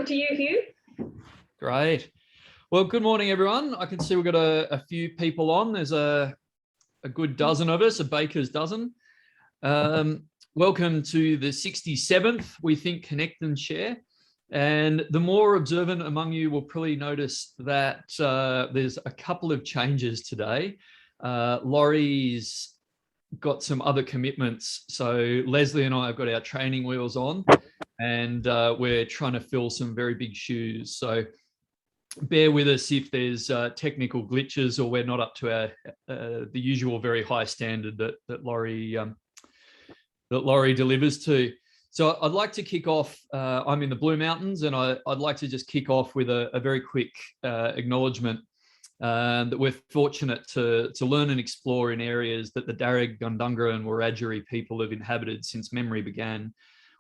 over to you, Hugh. Great. Well, good morning, everyone. I can see we've got a few people on. There's a good dozen of us, a baker's dozen. Welcome to the 67th We Think, Connect and Share. And the more observant among you will probably notice that there's a couple of changes today. Laurie's got some other commitments. So Leslie and I have got our training wheels on and we're trying to fill some very big shoes. So bear with us if there's technical glitches or we're not up to our the usual very high standard that Laurie delivers to. So I'd like to kick off. I'm in the Blue Mountains, and I'd like to just kick off with a very quick acknowledgement that we're fortunate to learn and explore in areas that the Darug, Gundungurra and Wiradjuri people have inhabited since memory began.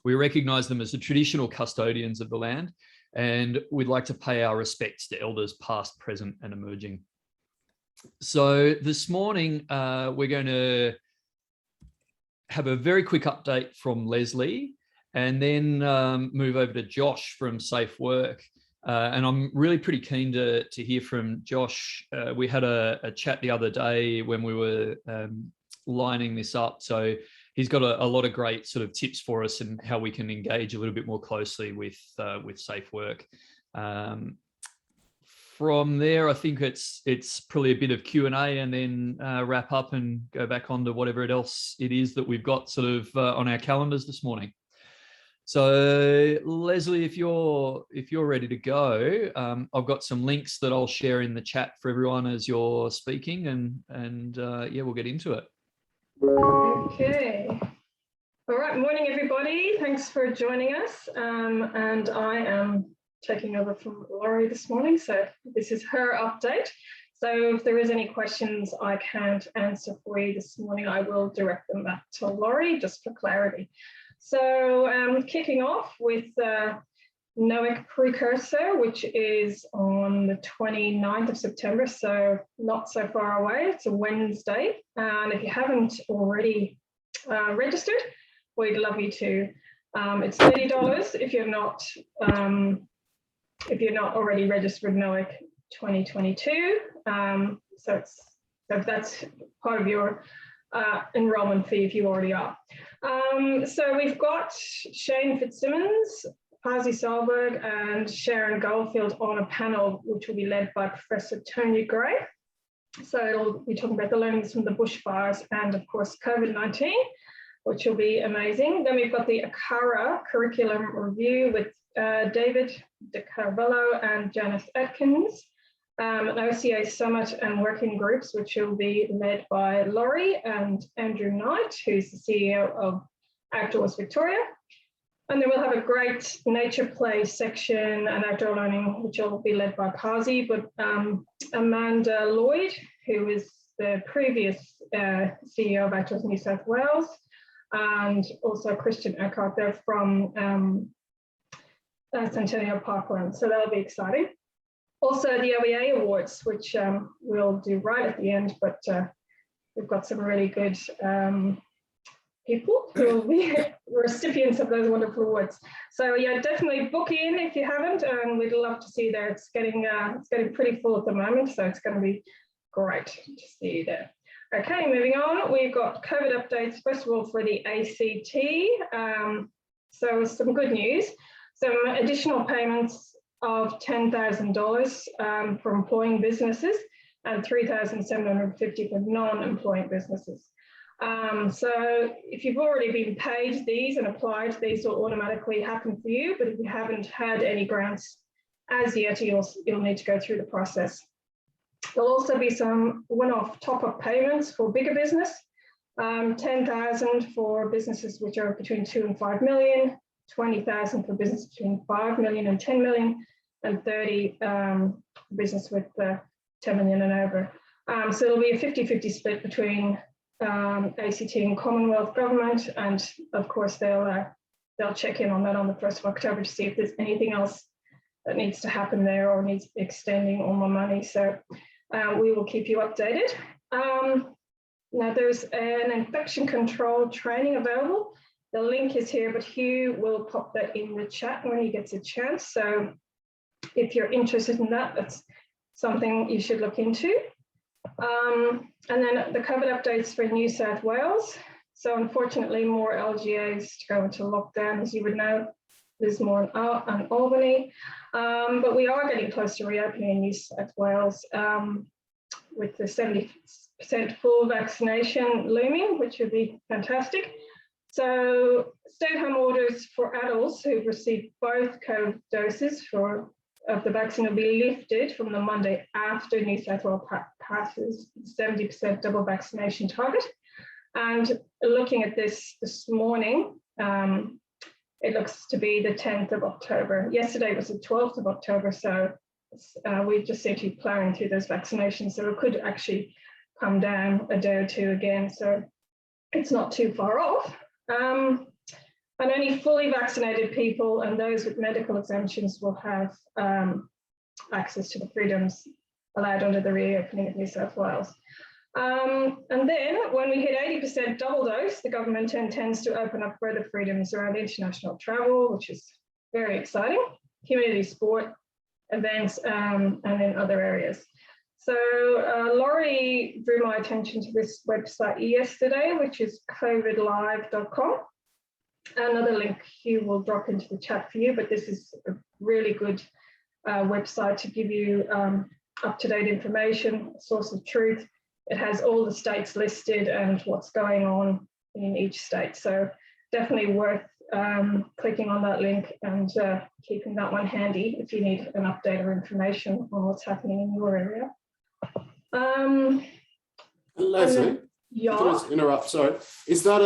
We recognise them as the traditional custodians of the land, and we'd like to pay our respects to elders past, present and emerging. So this morning, we're going to have a very quick update from Leslie and then move over to Josh from Safe Work. And I'm really pretty keen to hear from Josh. We had a chat the other day when we were lining this up. So he's got a lot of great sort of tips for us and how we can engage a little bit more closely with Safe Work. From there, I think it's probably a bit of Q&A and then wrap up and go back on to whatever else it is that we've got sort of on our calendars this morning. So Leslie, if you're ready to go, I've got some links that I'll share in the chat for everyone as you're speaking, and yeah, we'll get into it. Okay. All right. Morning, everybody. Thanks for joining us. And I am taking over from Laurie this morning. So this is her update. So if there is any questions I can't answer for you this morning, I will direct them back to Laurie just for clarity. So kicking off with Noic Precursor, which is on the 29th of September, so not so far away. It's a Wednesday. And if you haven't already registered, we'd love you to. It's $30 if you're not already registered with Noic 2022. So that's part of your enrollment fee if you already are. So we've got Shane Fitzsimmons, Pazzi Solberg and Sharon Goldfield on a panel which will be led by Professor Tony Gray. So it'll be talking about the learnings from the bushfires and of course COVID-19, which will be amazing. Then we've got the ACARA curriculum review with David De Carvalho and Janice Atkins, an OCA summit and working groups, which will be led by Laurie and Andrew Knight, who's the CEO of Outdoors Victoria. And then we'll have a great nature play section and outdoor learning, which will be led by Pazzi, but Amanda Lloyd, who is the previous CEO of Outdoors New South Wales, and also Christian Eckhart, they're from Centennial Parkland, so that'll be exciting. Also the OEA Awards, which we'll do right at the end, but we've got some really good people who will be recipients of those wonderful awards. So yeah, definitely book in if you haven't, and we'd love to see you there. It's getting pretty full at the moment, so it's going to be great to see you there. Okay, moving on, we've got COVID updates, first of all, for the ACT. So some good news. Some additional payments of $10,000 for employing businesses and $3,750 for non-employing businesses. So if you've already been paid these and applied, these will automatically happen for you. But if you haven't had any grants as yet, you'll need to go through the process. There'll also be some one-off top-up payments for bigger business, $10,000 for businesses which are between 2 and 5 million, $20,000 for business between 5 million and 10 million, and 30 business with 10 million and over. So it'll be a 50-50 split between ACT and Commonwealth government, and of course they'll check in on that on the 1st of October to see if there's anything else that needs to happen there or needs extending or more money. So we will keep you updated. Now there's an infection control training available The link is here, but Hugh will pop that in the chat when he gets a chance. So if you're interested in that, that's something you should look into. And then the Covert Updates for New South Wales. So unfortunately, more LGAs to go into lockdown, as you would know. There's more in Albany, but we are getting close to reopening in New South Wales with the 70% full vaccination looming, which would be fantastic. So stay-at-home orders for adults who've received both COVID doses of the vaccine will be lifted from the Monday after New South Wales passes 70% double vaccination target. And looking at this morning, it looks to be the 10th of October. Yesterday was the 12th of October, so we just seem to be plowing through those vaccinations, so it could actually come down a day or two again, so it's not too far off. And only fully vaccinated people and those with medical exemptions will have access to the freedoms allowed under the reopening of New South Wales. And then when we hit 80% double dose, the government intends to open up further freedoms around international travel, which is very exciting, community sport, events, and in other areas. So Laurie drew my attention to this website yesterday, which is covidlive.com. Another link Hugh will drop into the chat for you, but this is a really good website to give you up-to-date information, source of truth. It has all the states listed and what's going on in each state. So definitely worth clicking on that link and keeping that one handy if you need an update or information on what's happening in your area. Leslie, yeah. can I just interrupt? Sorry, is that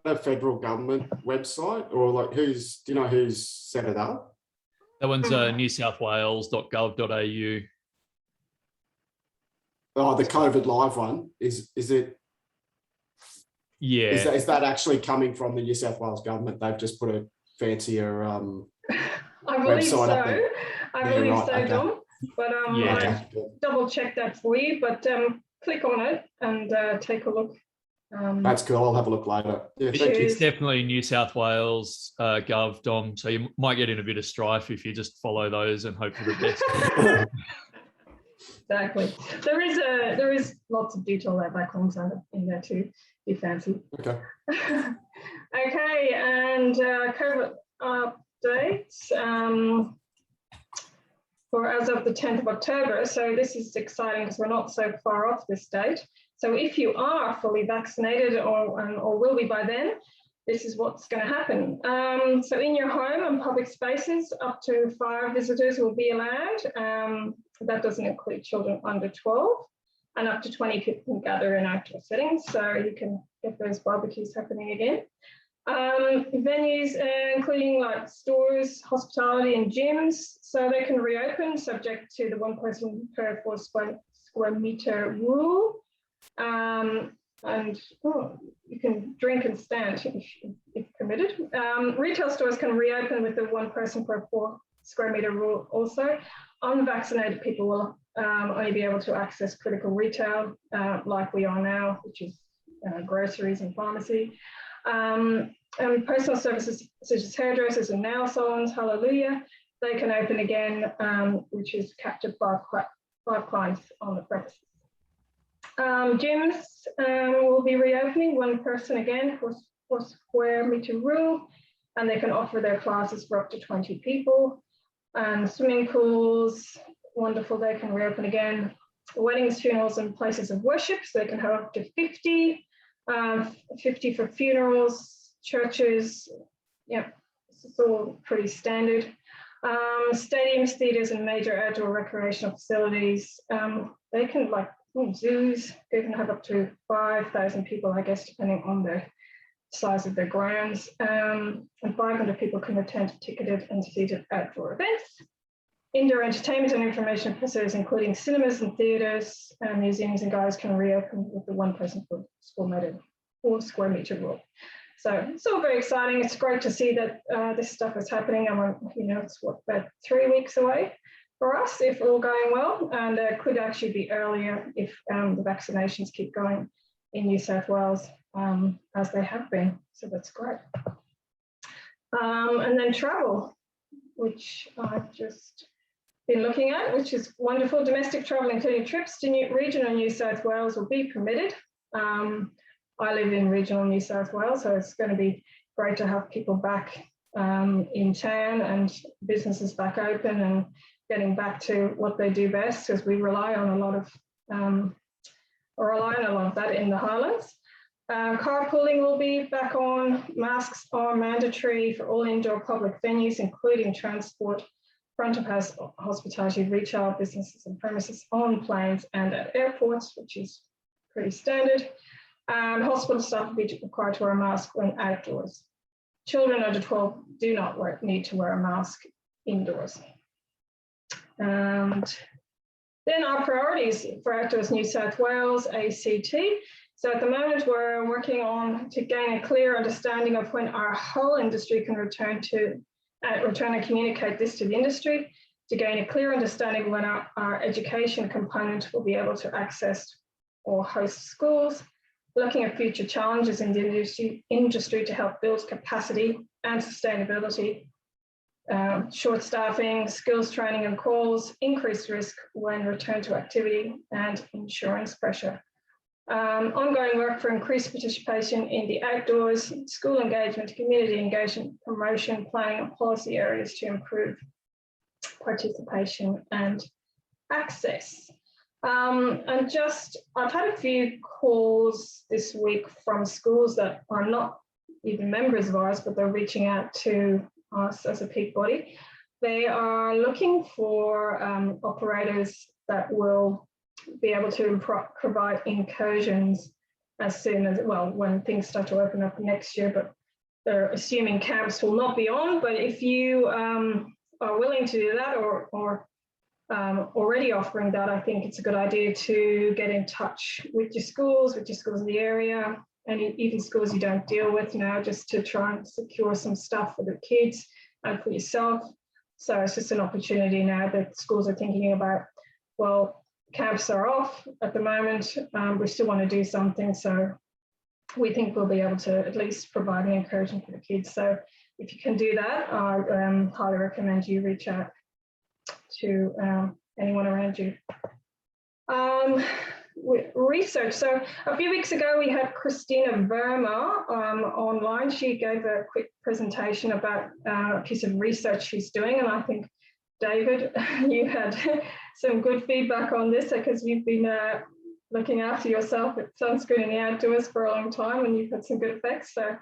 a federal government website, or like do you know who's set it up? That one's newsouthwales.gov.au. Oh, the COVID Live one, is it? Yeah. Is that actually coming from the New South Wales government? They've just put a fancier I believe website up there. I believe right, so, okay. Dom. But Yeah. I double check that for you. But click on it and take a look. That's cool. I'll have a look later. Yeah, It's definitely New South Wales Gov, Dom. So you might get in a bit of strife if you just follow those and hope for the best. Exactly. There is lots of detail there, backlinks in there too. Be fancy. Okay. Okay, and COVID updates for as of the 10th of October. So this is exciting because we're not so far off this date. So if you are fully vaccinated or will be by then, this is what's going to happen. So in your home and public spaces, up to 5 visitors will be allowed. That doesn't include children under 12, and up to 20 people can gather in outdoor settings, so you can get those barbecues happening again. Venues, including like stores, hospitality, and gyms, so they can reopen subject to the 1 person per 4 square meter rule. And you can drink and stand if permitted. Retail stores can reopen with the 1 person per 4 square meter rule also. Unvaccinated people will only be able to access critical retail like we are now, which is groceries and pharmacy. And personal services such as hairdressers and nail salons, hallelujah, they can open again, which is capped at 5 clients on the premises. Gyms will be reopening, 1 person again, 4 square meter rule, and they can offer their classes for up to 20 people. And swimming pools, wonderful, they can reopen again. Weddings, funerals, and places of worship, so they can have up to 50, 50 for funerals, churches, yeah, it's all pretty standard. Stadiums, theatres, and major outdoor recreational facilities, they can, like zoos, they can have up to 5,000 people, I guess, depending on the size of their grounds, and 500 people can attend ticketed and seated outdoor events. Indoor entertainment and information facilities, including cinemas and theatres, and museums and galleries, can reopen with the 1 person per 4 square meter rule. So it's all very exciting. It's great to see that this stuff is happening, and we're, it's what, about 3 weeks away for us if all going well, and could actually be earlier if the vaccinations keep going in New South Wales. as they have been. So that's great. And then travel, which I've just been looking at, which is wonderful. Domestic travel, including trips to regional New South Wales, will be permitted. I live in regional New South Wales, so it's going to be great to have people back in town and businesses back open and getting back to what they do best, because we rely on a lot of that in the Highlands. Carpooling will be back on. Masks are mandatory for all indoor public venues, including transport, front of house hospitality, retail, businesses and premises on planes and at airports, which is pretty standard. Hospital staff will be required to wear a mask when outdoors. Children under 12 do not need to wear a mask indoors. And then our priorities for Outdoors New South Wales, ACT. So at the moment, we're working on to gain a clear understanding of when our whole industry can return and communicate this to the industry, to gain a clear understanding when our education component will be able to access or host schools, looking at future challenges in the industry to help build capacity and sustainability, short staffing, skills training and calls, increased risk when return to activity, and insurance pressure. Ongoing work for increased participation in the outdoors, school engagement, community engagement, promotion, planning and policy areas to improve participation and access. And just, I've had a few calls this week from schools that are not even members of ours, but they're reaching out to us as a peak body. They are looking for operators that will be able to provide incursions as soon as, well, when things start to open up next year, but they're assuming camps will not be on. But if you are willing to do that or already offering that, I think it's a good idea to get in touch with your schools in the area, and even schools you don't deal with now, just to try and secure some stuff for the kids and for yourself. So it's just an opportunity now that schools are thinking about, well, camps are off at the moment, we still want to do something, so we think we'll be able to at least provide an encouragement for the kids. So if you can do that, I highly recommend you reach out to anyone around you. Research. So a few weeks ago, we had Christina Verma online. She gave a quick presentation about a piece of research she's doing, and I think, David, you had some good feedback on this because you've been looking after yourself at sunscreen in the outdoors for a long time, and you've had some good effects. So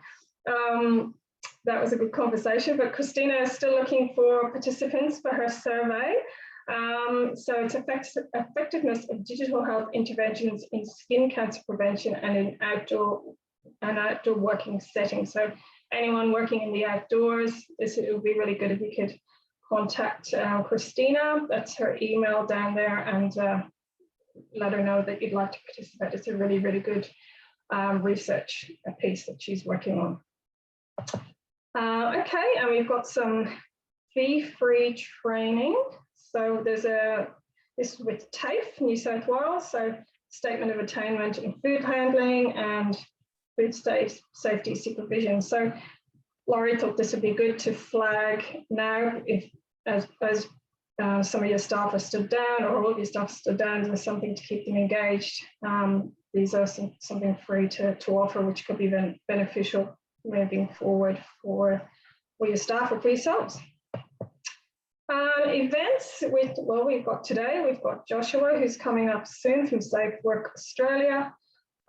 that was a good conversation. But Christina is still looking for participants for her survey. So it's effectiveness of digital health interventions in skin cancer prevention and in outdoor working settings. So anyone working in the outdoors, it would be really good if you could contact Christina. That's her email down there, and let her know that you'd like to participate. It's a really, really good research piece that she's working on. Okay, and we've got some fee-free training. So there's this with TAFE, New South Wales, so Statement of Attainment in Food Handling and Food Safety Supervision. So Laurie thought this would be good to flag now, if as some of your staff are stood down or all of your staff stood down, there's something to keep them engaged. These are something free to offer, which could be beneficial moving forward for your staff or for yourselves. Events we've got today, we've got Joshua, who's coming up soon from Safe Work Australia.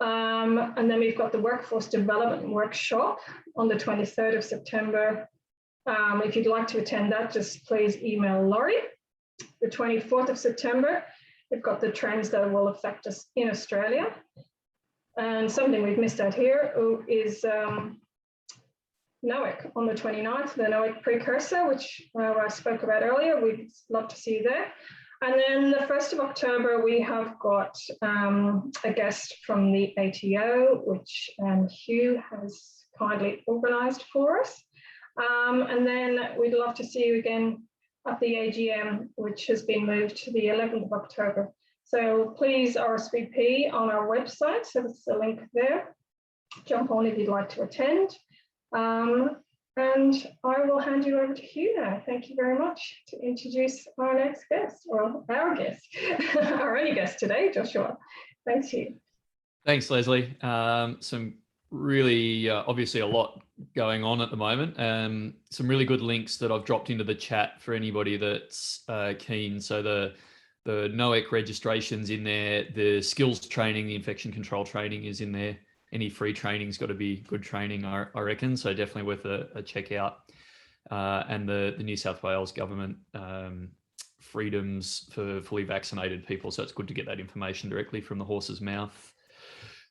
And then we've got the Workforce Development Workshop on the 23rd of September. If you'd like to attend that, just please email Laurie. The 24th of September, we've got the trends that will affect us in Australia. And something we've missed out here is Noic on the 29th, the Noic Precursor, which I spoke about earlier. We'd love to see you there. And then the 1st of October, we have got a guest from the ATO, which Hugh has kindly organised for us. And then we'd love to see you again at the AGM, which has been moved to the 11th of October. So please RSVP on our website, so there's a link there. jump on if you'd like to attend. And I will hand you over to Hugh now. Thank you very much to introduce our next guest, or our guest, our only guest today, Joshua. Thanks, Hugh. Thanks, Leslie. Some really, obviously a lot going on at the moment. Some really good links that I've dropped into the chat for anybody that's keen. So the Noic registration's in there, the skills training, the infection control training is in there. Any free training's got to be good training, I reckon. So definitely worth a check out. And the New South Wales government freedoms for fully vaccinated people. So it's good to get that information directly from the horse's mouth.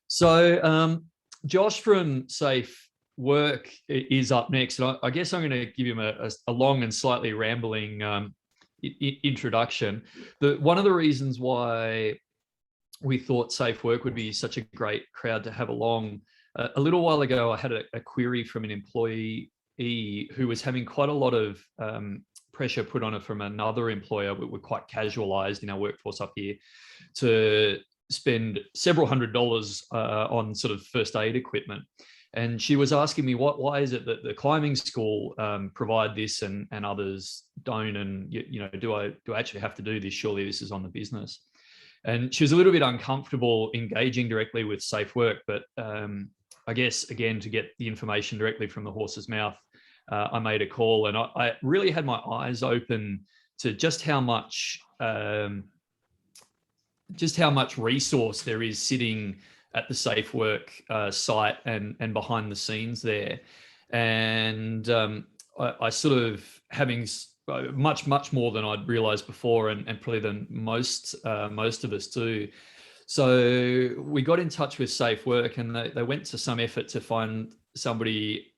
So Josh from Safe Work is up next. And I guess I'm going to give him a long and slightly rambling introduction. One of the reasons why we thought Safe Work would be such a great crowd to have along. A little while ago, I had a query from an employee who was having quite a lot of pressure put on it from another employer. We're quite casualized in our workforce up here to spend several $100s on sort of first aid equipment. And she was asking me, why is it that the climbing school provide this and others don't? And, do I actually have to do this? Surely this is on the business. And she was a little bit uncomfortable engaging directly with Safe Work, but I guess, again, to get the information directly from the horse's mouth, I made a call, and I really had my eyes open to just how much resource there is sitting at the Safe Work site and behind the scenes there. And I sort of, having much more than I'd realized before, and probably than most of us do. So we got in touch with Safe Work, and they went to some effort to find somebody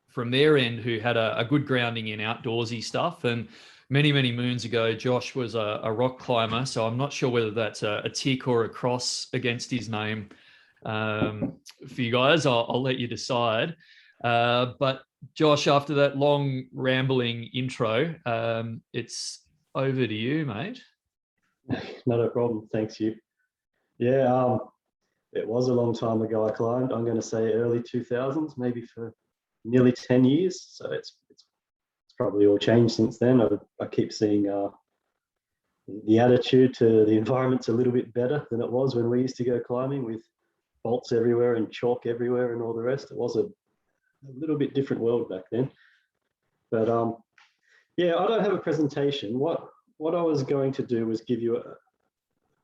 from their end who had a good grounding in outdoorsy stuff. And many moons ago, Josh was a rock climber, so I'm not sure whether that's a tick or a cross against his name. For you guys, I'll let you decide. But Josh, after that long rambling intro, it's over to you, mate. Not a problem. Thanks, you. Yeah, it was a long time ago I climbed. I'm going to say early 2000s, maybe for nearly 10 years. So it's probably all changed since then. I keep seeing the attitude to the environment's a little bit better than it was when we used to go climbing, with bolts everywhere and chalk everywhere and all the rest. It was a little bit different world back then. But yeah, I don't have a presentation. What I was going to do was give you a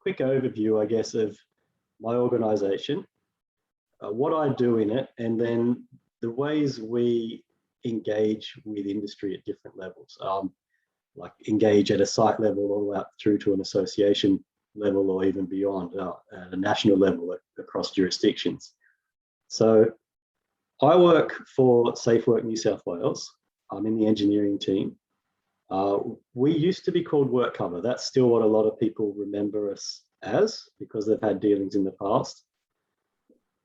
quick overview, I guess, of my organization, what I do in it, and then the ways we engage with industry at different levels, like engage at a site level all the way up through to an association level, or even beyond at a national level across jurisdictions. So I work for Safe Work New South Wales. I'm in the engineering team. We used to be called Work Cover. That's still what a lot of people remember us as, because they've had dealings in the past.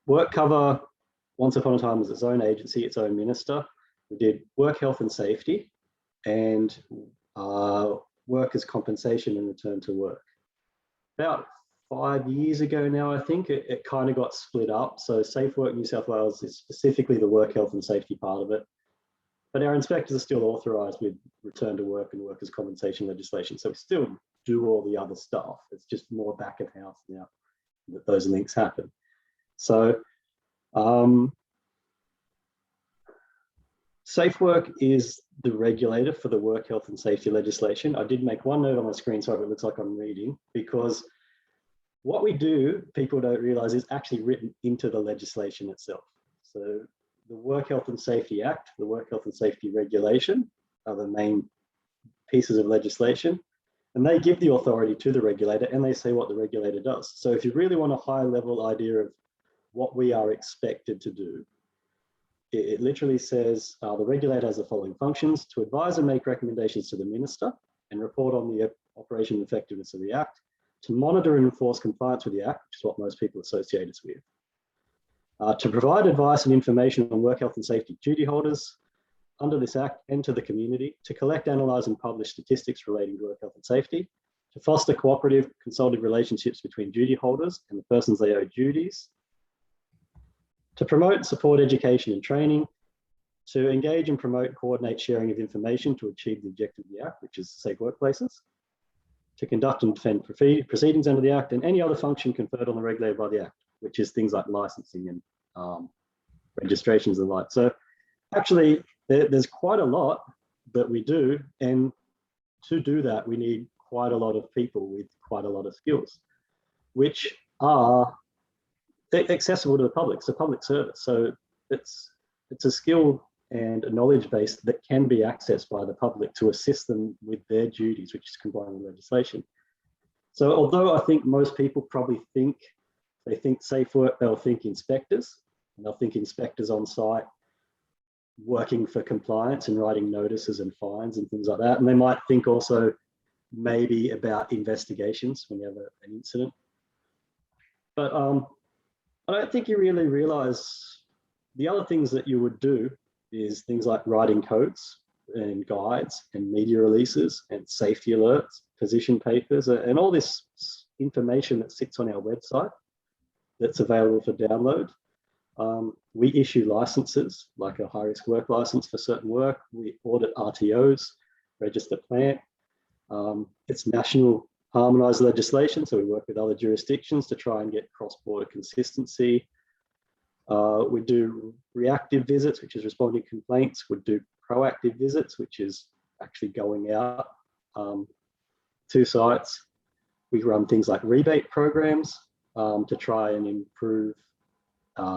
Work Cover, once upon a time, was its own agency, its own minister. We did work health and safety and workers' compensation and return to work. About 5 years ago now, I think, it kind of got split up. So Safe Work New South Wales is specifically the work health and safety part of it. But our inspectors are still authorised with return to work and workers' compensation legislation. So we still do all the other stuff. It's just more back of house now that those links happen. So Safe Work is the regulator for the work health and safety legislation. I did make one note on my screen, so it looks like I'm reading, because what we do, people don't realise, is actually written into the legislation itself. So the Work Health and Safety Act, the Work Health and Safety Regulation are the main pieces of legislation, and they give the authority to the regulator, and they say what the regulator does. So if you really want a high level idea of what we are expected to do, it literally says the regulator has the following functions: to advise and make recommendations to the minister and report on the operation and effectiveness of the Act, to monitor and enforce compliance with the Act, which is what most people associate us with, to provide advice and information on work health and safety duty holders under this Act and to the community, to collect, analyse and publish statistics relating to work health and safety, to foster cooperative, consultative relationships between duty holders and the persons they owe duties, to promote and support education and training, to engage and promote and coordinate sharing of information to achieve the objective of the Act, which is safe workplaces, to conduct and defend proceedings under the Act, and any other function conferred on the regulator by the Act, which is things like licensing and registrations and the like. So actually, there's quite a lot that we do, and to do that, we need quite a lot of people with quite a lot of skills, which are accessible to the public. It's a public service, so it's a skill and a knowledge base that can be accessed by the public to assist them with their duties, which is complying with legislation. So although I think most people probably think, they think safe work, they'll think inspectors, and they'll think inspectors on site working for compliance and writing notices and fines and things like that. And they might think also maybe about investigations when you have an incident. But I don't think you really realize the other things that you would do is things like writing codes and guides and media releases and safety alerts, position papers, and all this information that sits on our website that's available for download. We issue licenses, like a high-risk work license for certain work. We audit RTOs, register plant. It's national harmonized legislation, so we work with other jurisdictions to try and get cross-border consistency. We do reactive visits, which is responding to complaints. We do proactive visits, which is actually going out to sites. We run things like rebate programs to try and improve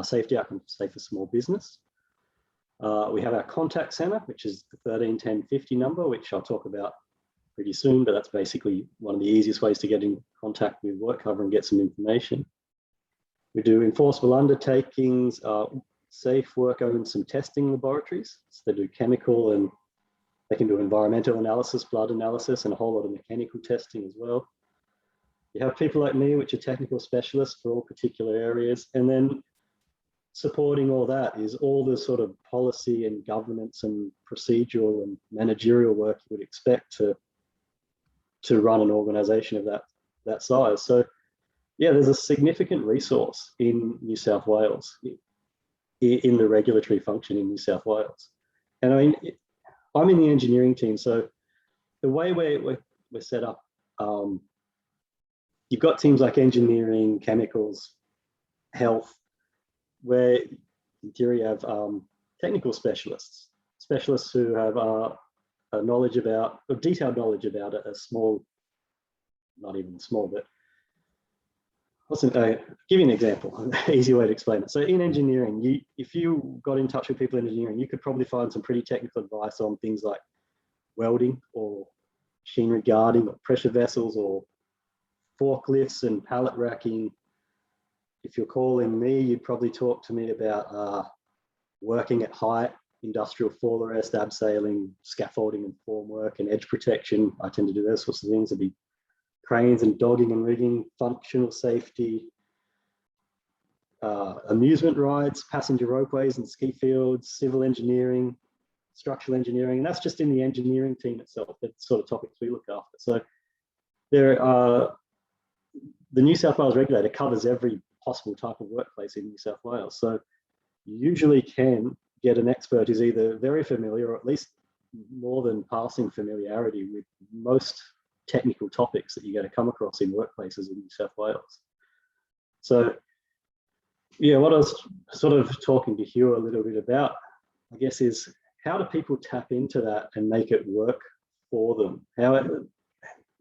safety outcomes, say for small business. We have our contact center, which is the 131050 number, which I'll talk about pretty soon, but that's basically one of the easiest ways to get in contact with WorkCover and get some information. We do enforceable undertakings. Safe Work owns some testing laboratories. So they do chemical and they can do environmental analysis, blood analysis, and a whole lot of mechanical testing as well. You have people like me, which are technical specialists for all particular areas. And then supporting all that is all the sort of policy and governance and procedural and managerial work you would expect to run an organization of that size. So yeah, there's a significant resource in New South Wales, in the regulatory function in New South Wales. And I mean, I'm in the engineering team, so the way we're set up, you've got teams like engineering, chemicals, health, where in theory you have technical specialists who have a knowledge about, or detailed knowledge about a small, not even small, but give you an example, an easy way to explain it. So in engineering, if you got in touch with people in engineering, you could probably find some pretty technical advice on things like welding or machinery guarding or pressure vessels or forklifts and pallet racking. If you're calling me, you'd probably talk to me about working at height, industrial fall arrest, abseiling, scaffolding and formwork and edge protection. I tend to do those sorts of things. It'd be cranes and dogging and rigging, functional safety, amusement rides, passenger ropeways and ski fields, civil engineering, structural engineering, and that's just in the engineering team itself. That's sort of topics we look after. So there are, the New South Wales regulator covers every possible type of workplace in New South Wales. So you usually can get an expert who's either very familiar or at least more than passing familiarity with most technical topics that you're going to come across in workplaces in New South Wales. So yeah, what I was sort of talking to Hugh a little bit about, I guess, is how do people tap into that and make it work for them? When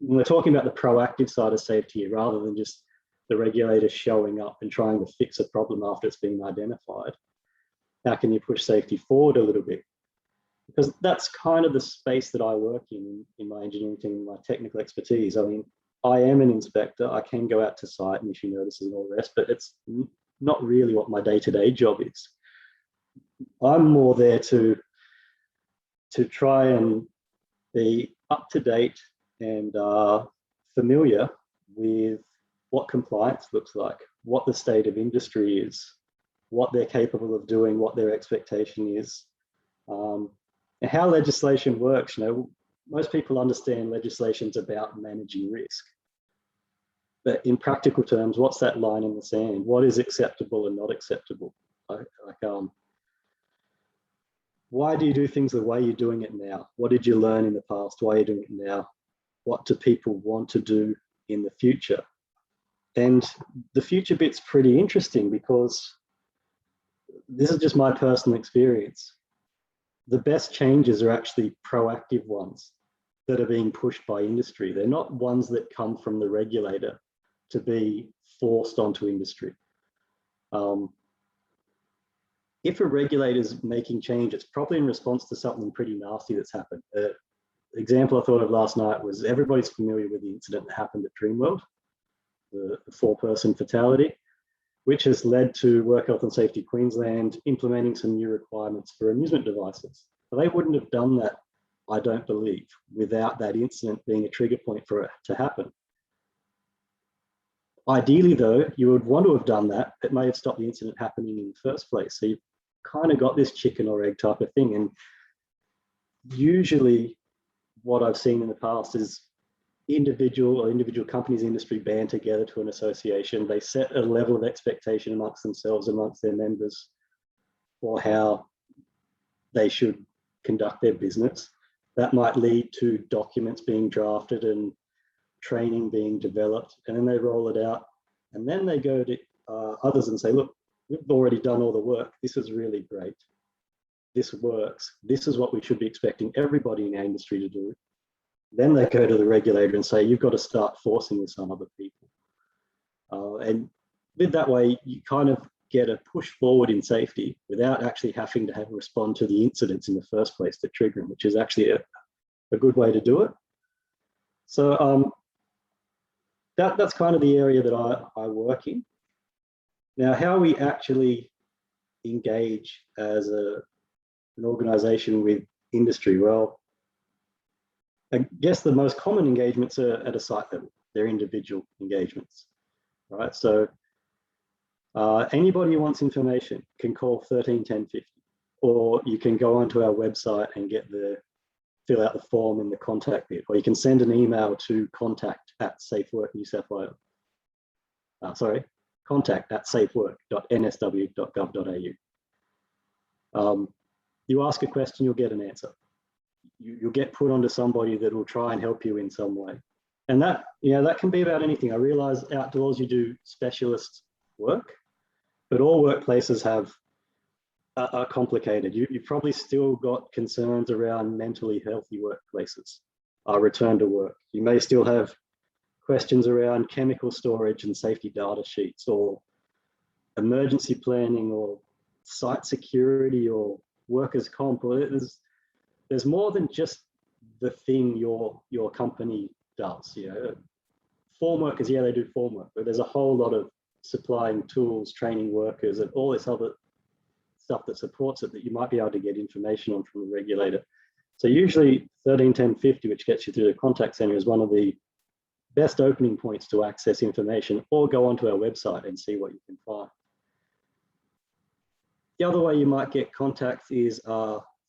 we're talking about the proactive side of safety rather than just the regulator showing up and trying to fix a problem after it's been identified, how can you push safety forward a little bit? Because that's kind of the space that I work in my engineering team, my technical expertise. I mean, I am an inspector. I can go out to site and issue notices and all the rest, but it's not really what my day-to-day job is. I'm more there to try and be up to date and familiar with what compliance looks like, what the state of industry is, what they're capable of doing, what their expectation is, and how legislation works. You know, most people understand legislation's about managing risk. But in practical terms, what's that line in the sand? What is acceptable and not acceptable? Why do you do things the way you're doing it now? What did you learn in the past? Why are you doing it now? What do people want to do in the future? And the future bit's pretty interesting because this is just my personal experience. The best changes are actually proactive ones that are being pushed by industry. They're not ones that come from the regulator to be forced onto industry. If a regulator is making change, it's probably in response to something pretty nasty that's happened. The example I thought of last night was everybody's familiar with the incident that happened at Dreamworld, the 4-person fatality, which has led to Work Health and Safety Queensland implementing some new requirements for amusement devices. But they wouldn't have done that, I don't believe, without that incident being a trigger point for it to happen. Ideally, though, you would want to have done that. It may have stopped the incident happening in the first place. So you've kind of got this chicken or egg type of thing. And usually what I've seen in the past is individual companies, industry band together to an association. They set a level of expectation amongst themselves, amongst their members, for how they should conduct their business. That might lead to documents being drafted and training being developed, and then they roll it out, and then they go to others and say, look, we've already done all the work. This is really great. This works. This is what we should be expecting everybody in our industry to do. Then they go to the regulator and say, you've got to start forcing this on other people. And with that way, you kind of get a push forward in safety without actually having to respond to the incidents in the first place that trigger them, which is actually a good way to do it. So that's kind of the area that I work in. Now, how we actually engage as an organization with industry, well, I guess the most common engagements are at a site level. They're individual engagements, right? So anybody who wants information can call 131050, or you can go onto our website and fill out the form in the contact bit, or you can send an email to contact@safework.nsw.gov.au. You ask a question, you'll get an answer. You'll get put onto somebody that will try and help you in some way. And that can be about anything. I realize outdoors you do specialist work, but all workplaces are complicated. You've probably still got concerns around mentally healthy workplaces, return to work. You may still have questions around chemical storage and safety data sheets, or emergency planning, or site security, or workers' comp. There's more than just the thing your company does. Form workers, they do form work, but there's a whole lot of supplying tools, training workers, and all this other stuff that supports it that you might be able to get information on from the regulator. So usually 131050, which gets you through the contact center, is one of the best opening points to access information, or go onto our website and see what you can find. The other way you might get contact is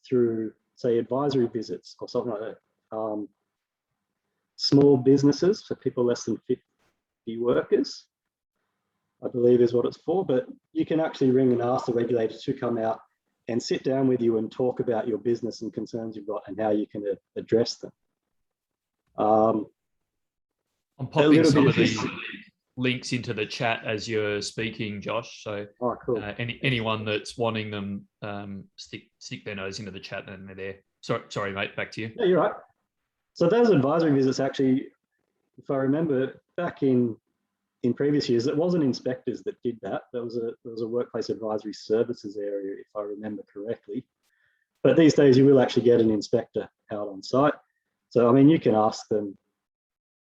through, say, advisory visits or something like that. Small businesses, for people less than 50 workers, I believe is what it's for, but you can actually ring and ask the regulator to come out and sit down with you and talk about your business and concerns you've got and how you can address them. I'm popping some of these links into the chat as you're speaking, Josh. So cool. Anyone that's wanting them, stick their nose into the chat and they're there. Sorry, mate, back to you. Yeah, you're right. So those advisory visits, actually, if I remember back in previous years, it wasn't inspectors that did that. There was a workplace advisory services area, if I remember correctly. But these days you will actually get an inspector out on site. So, I mean, you can ask them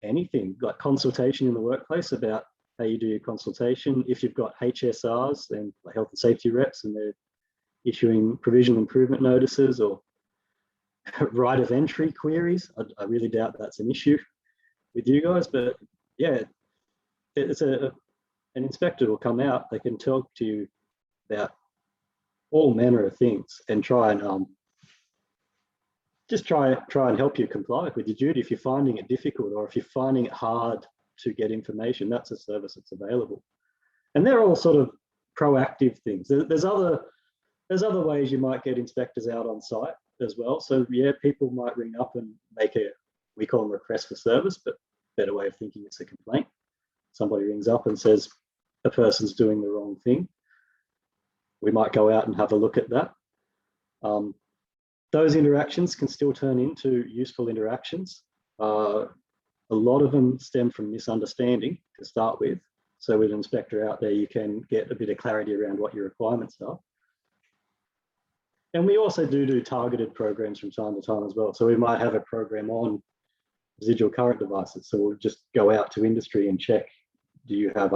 anything, like consultation in the workplace about how you do your consultation. If you've got HSRs and health and safety reps and they're issuing provisional improvement notices or right of entry queries, I really doubt that's an issue with you guys, but yeah, it's an inspector will come out. They can talk to you about all manner of things and try and just try and help you comply with your duty. If you're finding it difficult or if you're finding it hard to get information, that's a service that's available. And they're all sort of proactive things. There's other ways you might get inspectors out on site as well. So yeah, people might ring up and make we call them request for service, but better way of thinking, it's a complaint. Somebody rings up and says a person's doing the wrong thing. We might go out and have a look at that. Those interactions can still turn into useful interactions. A lot of them stem from misunderstanding to start with. So with an inspector out there, you can get a bit of clarity around what your requirements are. And we also do targeted programs from time to time as well. So we might have a program on residual current devices. So we'll just go out to industry and check, do you have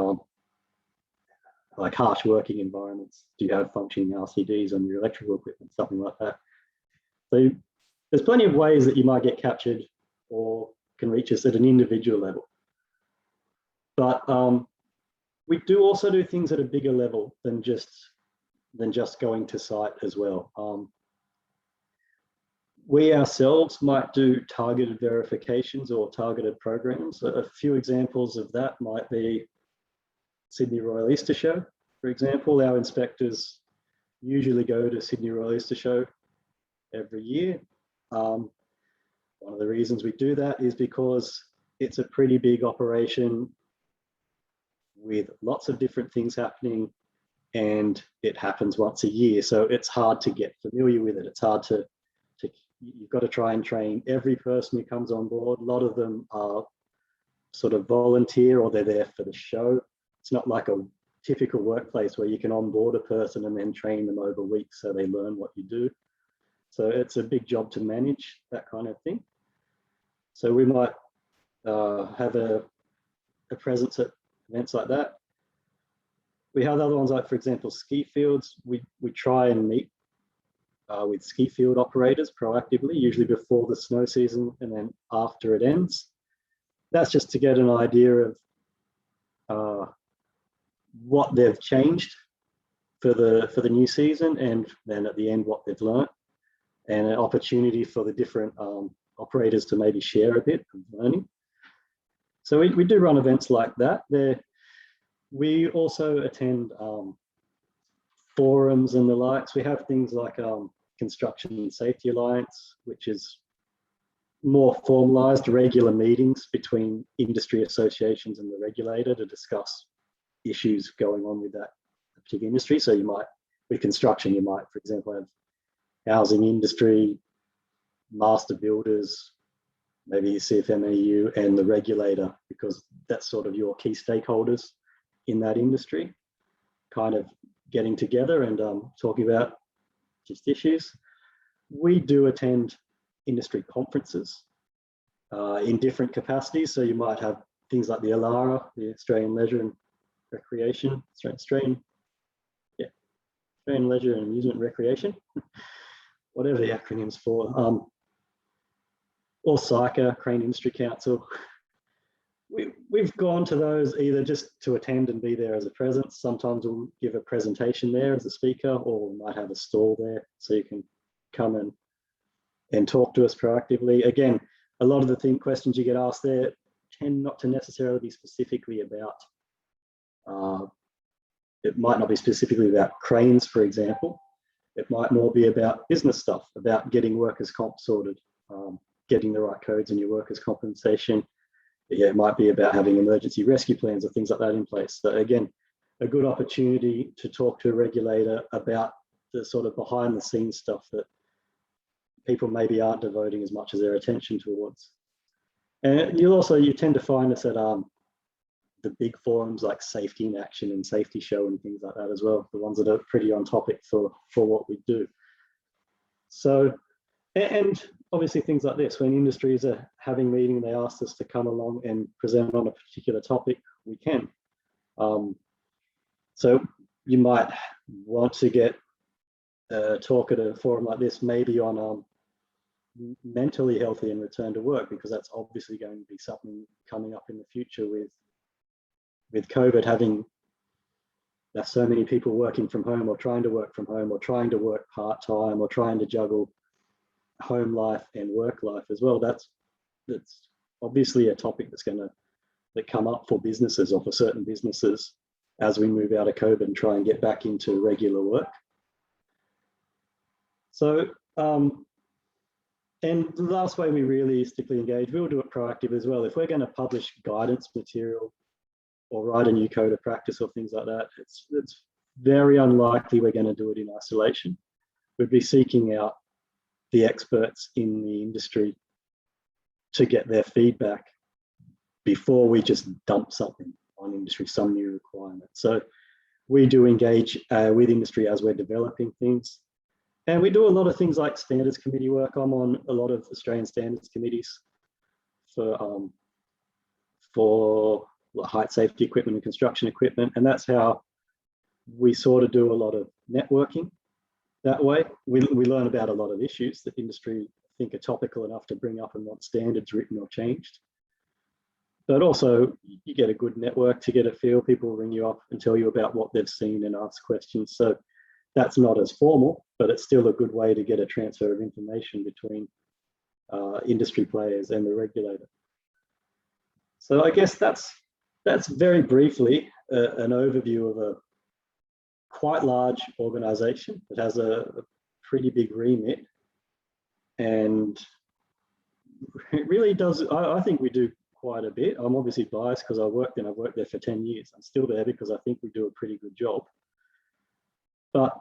like harsh working environments? Do you have functioning RCDs on your electrical equipment, something like that? So there's plenty of ways that you might get captured or can reach us at an individual level. But we do also do things at a bigger level than just going to site as well. We ourselves might do targeted verifications or targeted programs. A few examples of that might be Sydney Royal Easter Show, for example. Our inspectors usually go to Sydney Royal Easter Show every year. One of the reasons we do that is because it's a pretty big operation with lots of different things happening, and it happens once a year. So it's hard to get familiar with it. It's hard to you've got to try and train every person who comes on board. A lot of them are sort of volunteer or they're there for the show. It's not like a typical workplace where you can onboard a person and then train them over weeks so they learn what you do. So it's a big job to manage that kind of thing. So we might have a presence at events like that. We have other ones like, for example, ski fields. We try and meet with ski field operators proactively, usually before the snow season and then after it ends. That's just to get an idea of what they've changed for the new season, and then at the end what they've learned, and an opportunity for the different operators to maybe share a bit of learning. So we do run events like that. We also attend forums and the likes. We have things like Construction Safety Alliance, which is more formalized, regular meetings between industry associations and the regulator to discuss issues going on with that particular industry. So you might, with construction, you might, for example, have housing industry, master builders, maybe CFMEU and the regulator, because that's sort of your key stakeholders in that industry, kind of getting together and talking about just issues. We do attend industry conferences in different capacities. So you might have things like the ALARA, the Australian Leisure and Recreation, Australian Leisure and Amusement Recreation, whatever the acronym's for, or CICA, Crane Industry Council. We've gone to those either just to attend and be there as a presence. Sometimes we'll give a presentation there as a speaker, or we might have a stall there so you can come and talk to us proactively. Again, a lot of the questions you get asked there tend not to necessarily be specifically about, it might not be specifically about cranes, for example. It might more be about business stuff, about getting workers' comp sorted, getting the right codes in your workers' compensation. Yeah, it might be about having emergency rescue plans or things like that in place. So again, a good opportunity to talk to a regulator about the sort of behind the scenes stuff that people maybe aren't devoting as much of their attention towards. And you tend to find us at the big forums like Safety in Action and Safety Show and things like that as well, the ones that are pretty on topic for what we do. So, and obviously things like this, when industries are having meetings, they ask us to come along and present on a particular topic, we can. So you might want to get a talk at a forum like this, maybe on mentally healthy and return to work, because that's obviously going to be something coming up in the future with COVID having so many people working from home or trying to work from home or trying to work part-time or trying to juggle home life and work life as well. That's obviously a topic that's going to come up for businesses or for certain businesses as we move out of COVID and try and get back into regular work. So, and the last way we realistically engage, we'll do it proactive as well. If we're going to publish guidance material or write a new code of practice or things like that, it's very unlikely we're going to do it in isolation. We'd be seeking out the experts in the industry to get their feedback before we just dump something on industry, some new requirement. So we do engage with industry as we're developing things. And we do a lot of things like standards committee work. I'm on a lot of Australian standards committees for height safety equipment and construction equipment. And that's how we sort of do a lot of networking that way. We learn about a lot of issues that industry think are topical enough to bring up and want standards written or changed. But also you get a good network to get a feel. People ring you up and tell you about what they've seen and ask questions. So that's not as formal, but it's still a good way to get a transfer of information between industry players and the regulator. So I guess that's very briefly an overview of a quite large organization that has a pretty big remit, and it really does. I think we do quite a bit. I'm obviously biased because I've worked there for 10 years. I'm still there because I think we do a pretty good job. But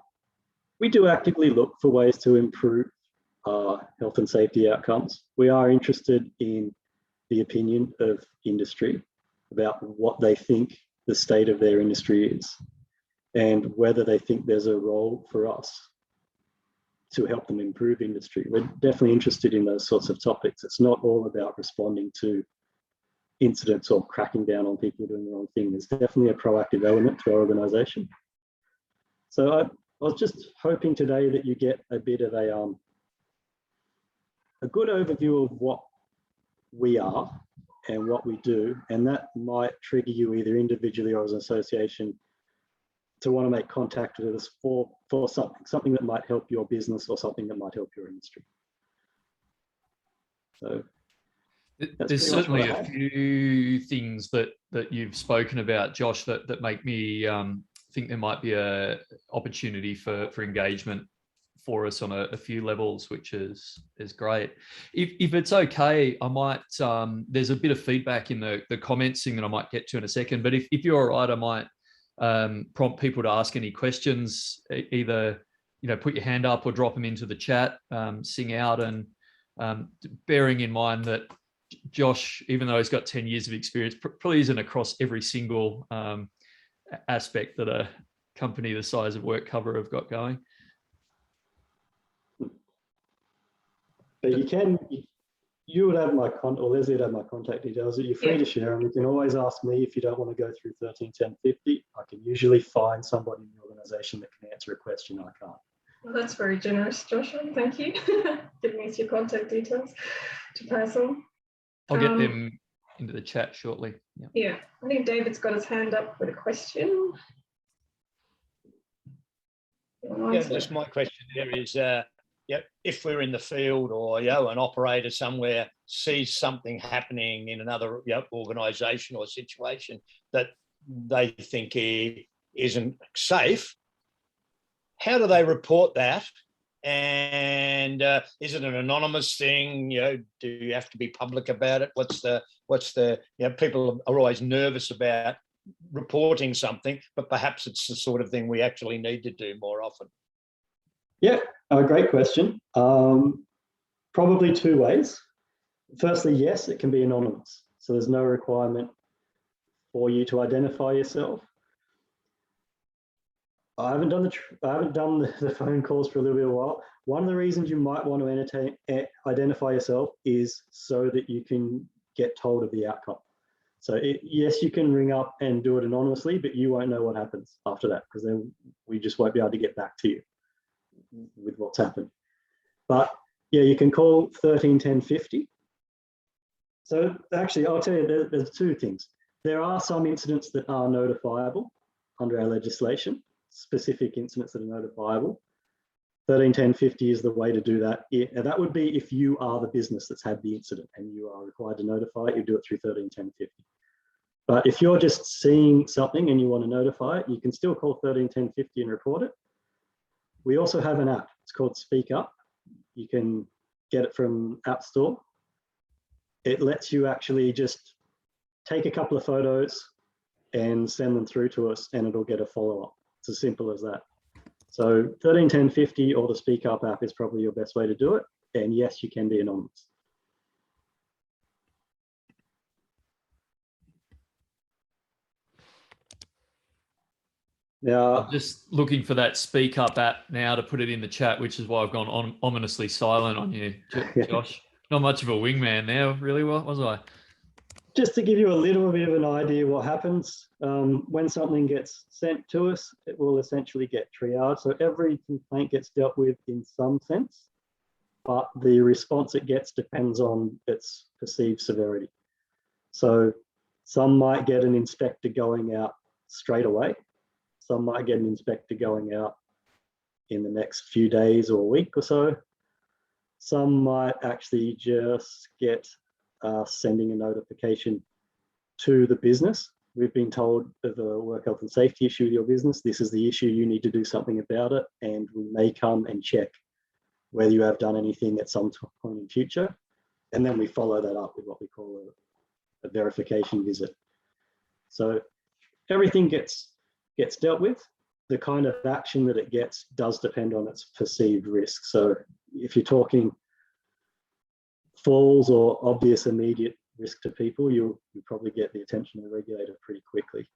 we do actively look for ways to improve health and safety outcomes. We are interested in the opinion of industry about what they think the state of their industry is and whether they think there's a role for us to help them improve industry. We're definitely interested in those sorts of topics. It's not all about responding to incidents or cracking down on people doing the wrong thing. There's definitely a proactive element to our organisation. So I was just hoping today that you get a bit of a good overview of what we are and what we do, and that might trigger you either individually or as an association to want to make contact with us for something that might help your business or something that might help your industry. So there's certainly a few things that you've spoken about, Josh, that make me think there might be a opportunity for engagement for us on a few levels, which is great. If it's okay, I might, there's a bit of feedback in the comments thing that I might get to in a second, but if you're all right, I might prompt people to ask any questions, either, put your hand up or drop them into the chat, sing out, and bearing in mind that Josh, even though he's got 10 years of experience, probably isn't across every single aspect that a company the size of WorkCover have got going. But you would have my or Leslie would have my contact details. You're free to share them. You can always ask me if you don't want to go through 131050. I can usually find somebody in the organisation that can answer a question I can't. Well, that's very generous, Joshua. Thank you. Giving us your contact details to pass on. I'll get them into the chat shortly. Yeah, I think David's got his hand up with a question. Yeah, just my question there is, if we're in the field or an operator somewhere sees something happening in another organisation or situation that they think isn't safe, how do they report that? And is it an anonymous thing? Do you have to be public about it? What's the people are always nervous about reporting something, but perhaps it's the sort of thing we actually need to do more often. Yeah, a great question. Probably two ways. Firstly, yes, it can be anonymous. So there's no requirement for you to identify yourself. I haven't done the phone calls for a little bit of a while. One of the reasons you might want to identify yourself is so that you can get told of the outcome. So yes, you can ring up and do it anonymously, but you won't know what happens after that, because then we just won't be able to get back to you with what's happened. But yeah, you can call 131050. So actually, I'll tell you, there's two things. There are some incidents that are notifiable under our legislation, specific incidents that are notifiable. 131050 is the way to do that. That would be if you are the business that's had the incident and you are required to notify it, you do it through 131050. But if you're just seeing something and you want to notify it, you can still call 131050 and report it. We also have an app. It's called Speak Up. You can get it from App Store. It lets you actually just take a couple of photos and send them through to us, and it'll get a follow-up. It's as simple as that. So 131050 or the Speak Up app is probably your best way to do it. And yes, you can be anonymous. Now, I'm just looking for that Speak Up app now to put it in the chat, which is why I've gone ominously silent on you, Josh. Not much of a wingman there, really, was I? just to give you a little bit of an idea what happens when something gets sent to us, it will essentially get triaged. So every complaint gets dealt with in some sense, but the response it gets depends on its perceived severity. So some might get an inspector going out straight away. Some might get an inspector going out in the next few days or a week or so. Some might actually just get sending a notification to the business. We've been told of a work health and safety issue with your business. This is the issue, you need to do something about it. And we may come and check whether you have done anything at some point in future. And then we follow that up with what we call a verification visit. So everything gets dealt with. The kind of action that it gets does depend on its perceived risk. So if you're talking falls or obvious immediate risk to people, you'll probably get the attention of the regulator pretty quickly.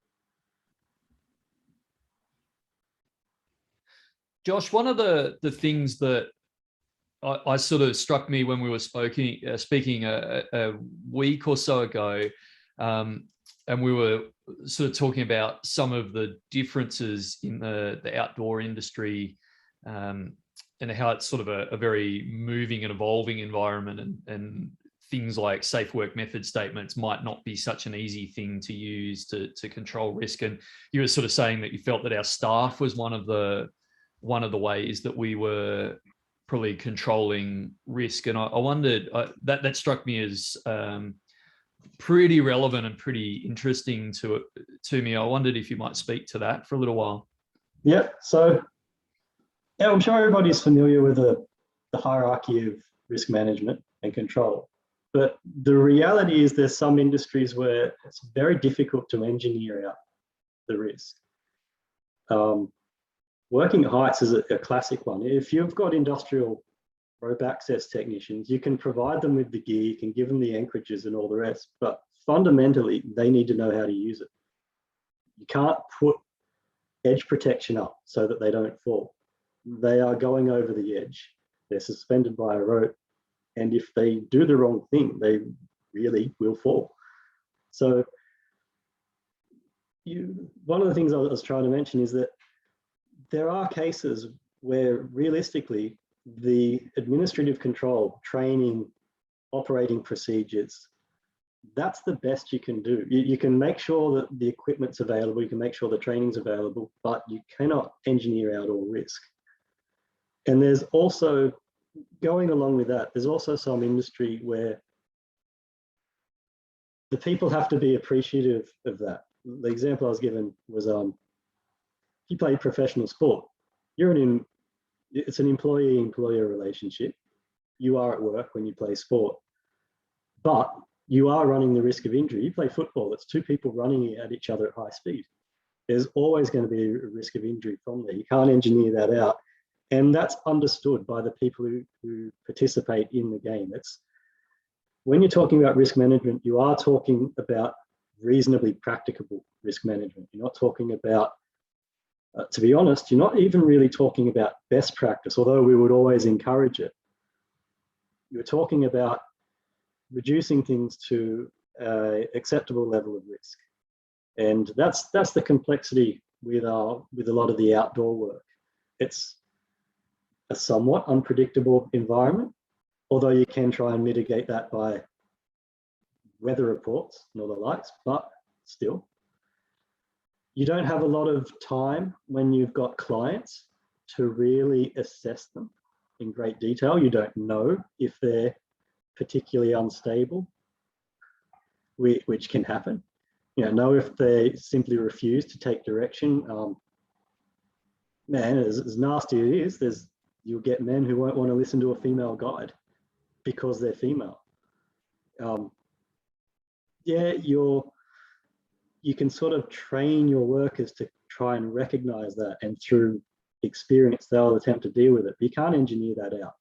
Josh, one of the things that I sort of struck me when we were speaking a week or so ago, and we were sort of talking about some of the differences in the outdoor industry, and how it's sort of a very moving and evolving environment, and things like safe work method statements might not be such an easy thing to use to control risk. And you were sort of saying that you felt that our staff was one of the ways that we were probably controlling risk. And I wondered, that struck me as pretty relevant and pretty interesting to me. I wondered if you might speak to that for a little while. Yeah, so yeah, I'm sure everybody's familiar with the hierarchy of risk management and control. But the reality is there's some industries where it's very difficult to engineer out the risk. Working at heights is a classic one. If you've got industrial rope access technicians, you can provide them with the gear, you can give them the anchorages and all the rest, but fundamentally, they need to know how to use it. You can't put edge protection up so that they don't fall. They are going over the edge. They're suspended by a rope. And if they do the wrong thing, they really will fall. So one of the things I was trying to mention is that there are cases where realistically, the administrative control, training, operating procedures, that's the best you can do. You can make sure that the equipment's available, you can make sure the training's available, but you cannot engineer out all risk. And there's also, going along with that, there's also some industry where the people have to be appreciative of that. The example I was given was, if you play professional sport, it's an employee-employer relationship. You are at work when you play sport, but you are running the risk of injury. You play football, it's two people running at each other at high speed. There's always going to be a risk of injury from there. You can't engineer that out. And that's understood by the people who participate in the game. When you're talking about risk management, you are talking about reasonably practicable risk management. You're not talking about, to be honest, you're not even really talking about best practice, although we would always encourage it. You're talking about reducing things to an acceptable level of risk. And that's the complexity with a lot of the outdoor work. It's a somewhat unpredictable environment, although you can try and mitigate that by weather reports and all the likes, but still, you don't have a lot of time when you've got clients to really assess them in great detail. You don't know if they're particularly unstable, which can happen. know if they simply refuse to take direction. Man, as nasty as it is, you'll get men who won't want to listen to a female guide because they're female. Yeah, you can sort of train your workers to try and recognize that, and through experience they'll attempt to deal with it. But you can't engineer that out.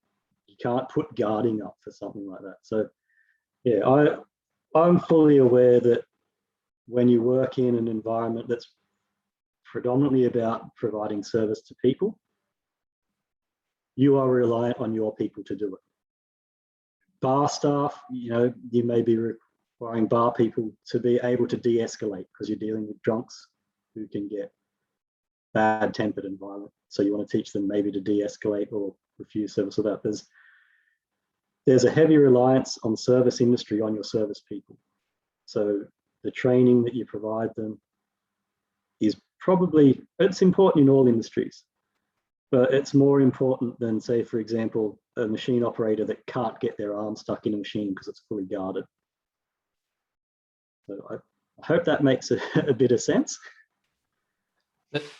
You can't put guarding up for something like that. So yeah, I'm fully aware that when you work in an environment that's predominantly about providing service to people, you are reliant on your people to do it. Bar staff, you may be requiring bar people to be able to de-escalate because you're dealing with drunks who can get bad-tempered and violent. So you want to teach them maybe to de-escalate or refuse service without. There's a heavy reliance on service industry on your service people. So the training that you provide them is it's important in all industries, but it's more important than, say, for example, a machine operator that can't get their arm stuck in a machine because it's fully guarded. So I hope that makes a bit of sense.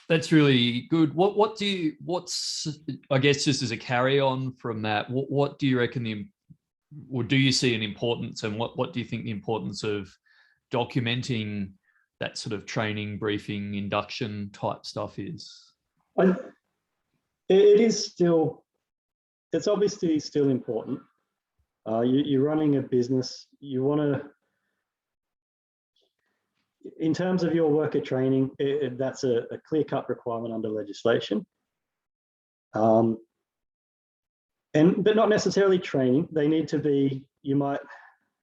That's really good. What's I guess just as a carry on from that, what do you reckon or do you see an importance, and what do you think the importance of documenting that sort of training, briefing, induction type stuff is? It's obviously still important. You're running a business, you want to, in terms of your worker training, that's a clear-cut requirement under legislation. But not necessarily training. They need to be, you might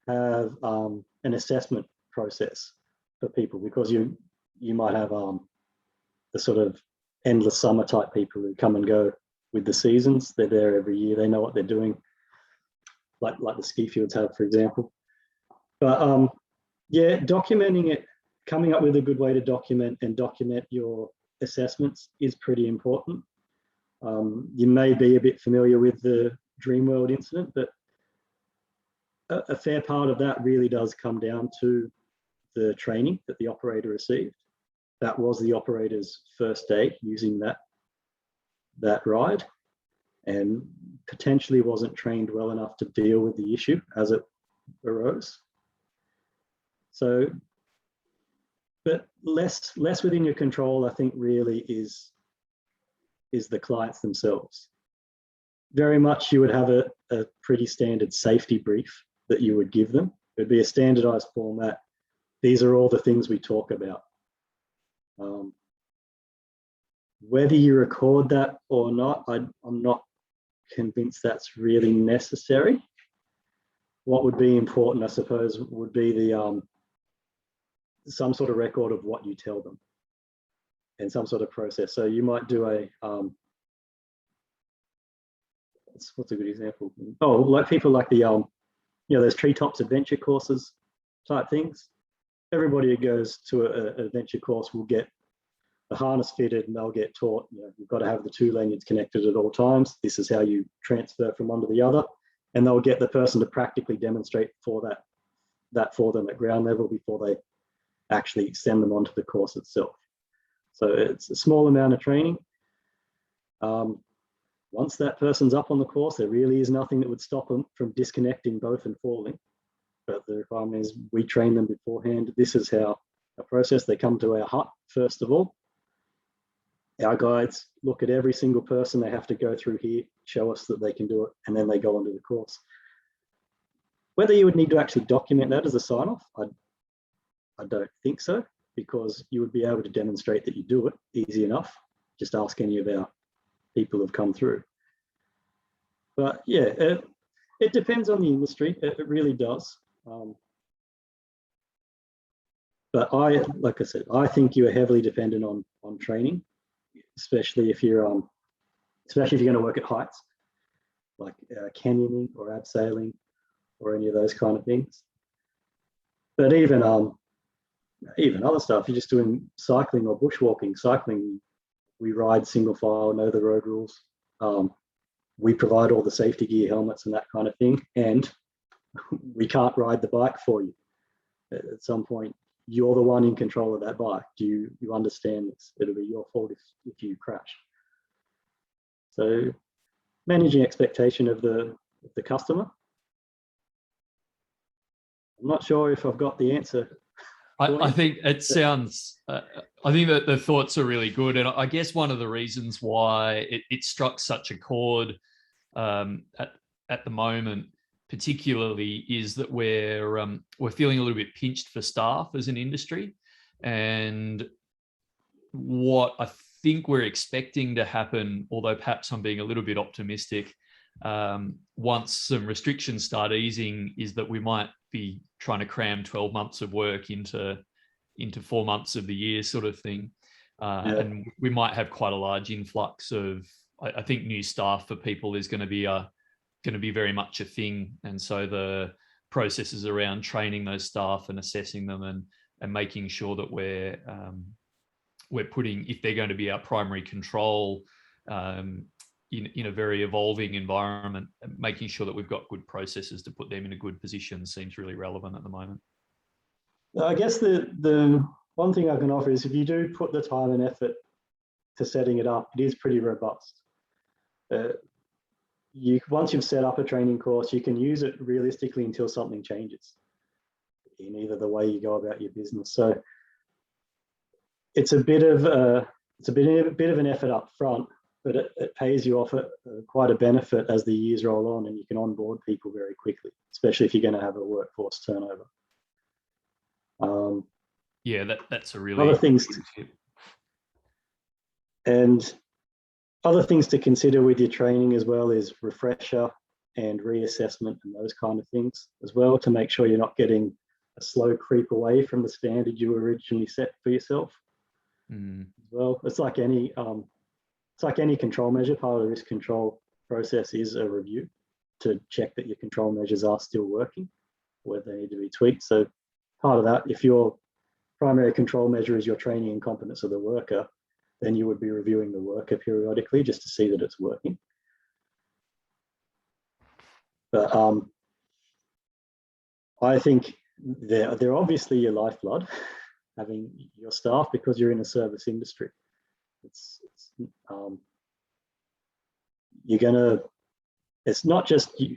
have an assessment process for people, because you might have the sort of endless summer type people who come and go with the seasons. They're there every year. They know what they're doing, like the ski fields have, for example. But yeah, documenting it, coming up with a good way to document your assessments is pretty important. You may be a bit familiar with the Dreamworld incident, but a fair part of that really does come down to the training that the operator received. That was the operator's first day using that ride, and potentially wasn't trained well enough to deal with the issue as it arose. So, but less within your control, I think, really is the clients themselves. Very much you would have a pretty standard safety brief that you would give them. It'd be a standardized format. These are all the things we talk about. Whether you record that or not, I'm not convinced that's really necessary. What would be important, I suppose, would be the some sort of record of what you tell them and some sort of process. So you might do a what's a good example? Oh, like people like the those treetops adventure courses type things. Everybody who goes to an adventure course will get the harness fitted, and they'll get taught, you've got to have the two lanyards connected at all times. This is how you transfer from one to the other, and they'll get the person to practically demonstrate that for them at ground level before they actually send them onto the course itself. So it's a small amount of training. Once that person's up on the course, there really is nothing that would stop them from disconnecting both and falling. But the requirement is we train them beforehand. This is how a process. They come to our hut first of all. Our guides look at every single person they have to go through here, show us that they can do it, and then they go onto the course. Whether you would need to actually document that as a sign-off, I don't think so, because you would be able to demonstrate that you do it easy enough. Just ask any of our people who've come through. But yeah, it depends on the industry. It really does. But like I said, I think you are heavily dependent on training, especially if you're going to work at heights, like canyoning or abseiling or any of those kind of things. But even other stuff, you're just doing cycling or bushwalking. Cycling, we ride single file, know the road rules. We provide all the safety gear, helmets and that kind of thing. And we can't ride the bike for you. At some point, you're the one in control of that bike. Do you understand this? It'll be your fault if you crash. So managing expectation of the customer. I'm not sure if I've got the answer. I think it sounds, I think that the thoughts are really good. And I guess one of the reasons why it struck such a chord at the moment, particularly, is that we're feeling a little bit pinched for staff as an industry. And what I think we're expecting to happen, although perhaps I'm being a little bit optimistic, once some restrictions start easing, is that we might be trying to cram 12 months of work into 4 months of the year, sort of thing. And we might have quite a large influx of, I think, new staff for people is going to be very much a thing. And so the processes around training those staff and assessing them and making sure that we're putting, if they're going to be our primary control, in a very evolving environment, making sure that we've got good processes to put them in a good position seems really relevant at the moment. I guess the one thing I can offer is, if you do put the time and effort to setting it up, it is pretty robust. Once you've set up a training course, you can use it realistically until something changes in either the way you go about your business. So it's a bit of an effort up front, but it pays you off quite a benefit as the years roll on, and you can onboard people very quickly, especially if you're going to have a workforce turnover. Yeah, that's a really other things. And other things to consider with your training as well is refresher and reassessment and those kind of things as well, to make sure you're not getting a slow creep away from the standard you originally set for yourself. Well, it's like any control measure. Part of the risk control process is a review to check that your control measures are still working, whether they need to be tweaked. So part of that, if your primary control measure is your training and competence of the worker, then you would be reviewing the worker periodically just to see that it's working. But I think they're obviously your lifeblood, having your staff, because you're in a service industry. It's not just you.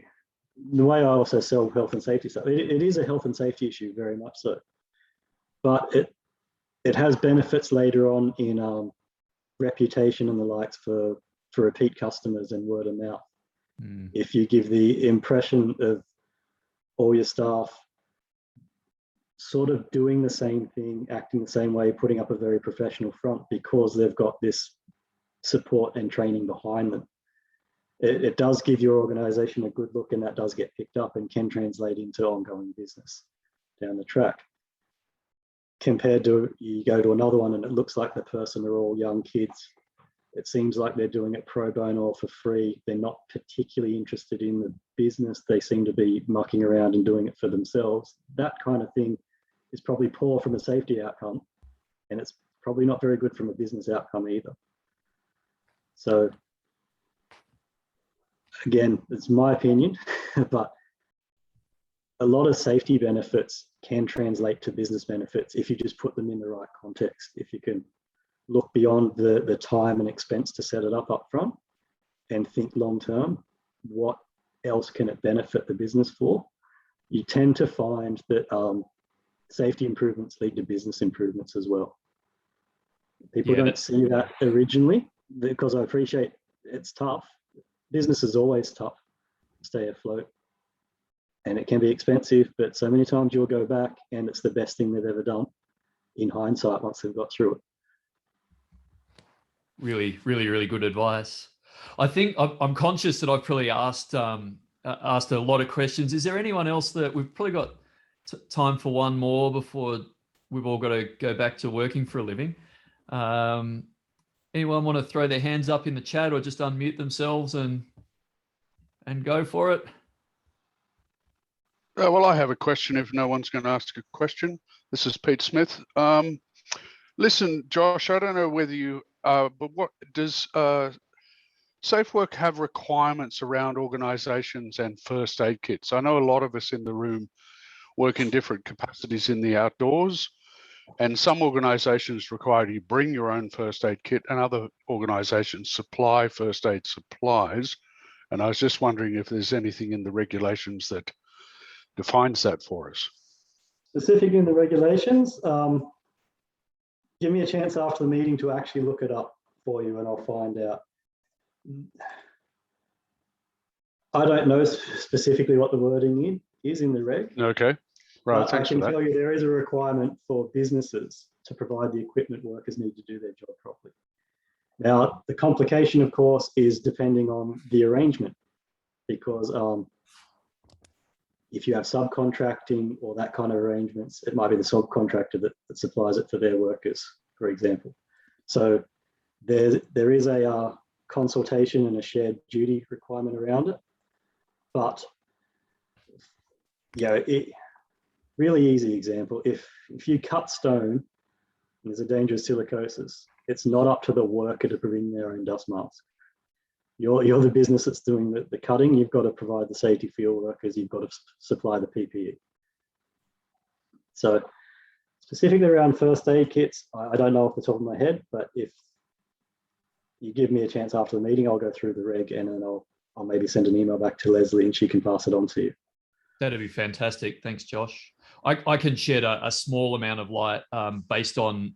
The way I also sell health and safety stuff, it is a health and safety issue, very much so. But it has benefits later on in reputation and the likes for repeat customers and word of mouth. If you give the impression of all your staff sort of doing the same thing, acting the same way, putting up a very professional front because they've got this support and training behind them, it does give your organization a good look, and that does get picked up and can translate into ongoing business down the track. Compared to you go to another one and it looks like the person are all young kids. It seems like they're doing it pro bono or for free. They're not particularly interested in the business. They seem to be mucking around and doing it for themselves. That kind of thing is probably poor from a safety outcome, and it's probably not very good from a business outcome either. So again, it's my opinion, but a lot of safety benefits can translate to business benefits if you just put them in the right context. If you can look beyond the time and expense to set it up front and think long term, what else can it benefit the business for? You tend to find that safety improvements lead to business improvements as well. People don't see that originally, because I appreciate it's tough. Business is always tough to stay afloat, and it can be expensive, but so many times you'll go back and it's the best thing they've ever done in hindsight once they've got through it. Really, really, really good advice. I think I'm conscious that I've probably asked a lot of questions. Is there anyone else that we've probably got time for one more before we've all got to go back to working for a living? Anyone want to throw their hands up in the chat or just unmute themselves and go for it? Well, I have a question if no one's going to ask a question. This is Pete Smith. Listen, Josh, I don't know whether you, but what does SafeWork have requirements around organisations and first aid kits? I know a lot of us in the room work in different capacities in the outdoors. And some organisations require you bring your own first aid kit, and other organisations supply first aid supplies. And I was just wondering if there's anything in the regulations that defines that for us. Specific in the regulations, give me a chance after the meeting to actually look it up for you, and I'll find out. I don't know specifically what the wording is in the reg. Okay, right, but thanks for that. I can tell you there is a requirement for businesses to provide the equipment workers need to do their job properly. Now, the complication, of course, is depending on the arrangement, because if you have subcontracting or that kind of arrangements, it might be the subcontractor that supplies it for their workers, for example. So there is a consultation and a shared duty requirement around it. But really easy example, if you cut stone and there's a dangerous silicosis, it's not up to the worker to bring their own dust mask. You're the business that's doing the cutting. You've got to provide the safety for your workers. You've got to supply the PPE. So specifically around first aid kits, I don't know off the top of my head, but if you give me a chance after the meeting, I'll go through the reg, and then I'll maybe send an email back to Leslie and she can pass it on to you. That'd be fantastic. Thanks, Josh. I can shed a small amount of light based on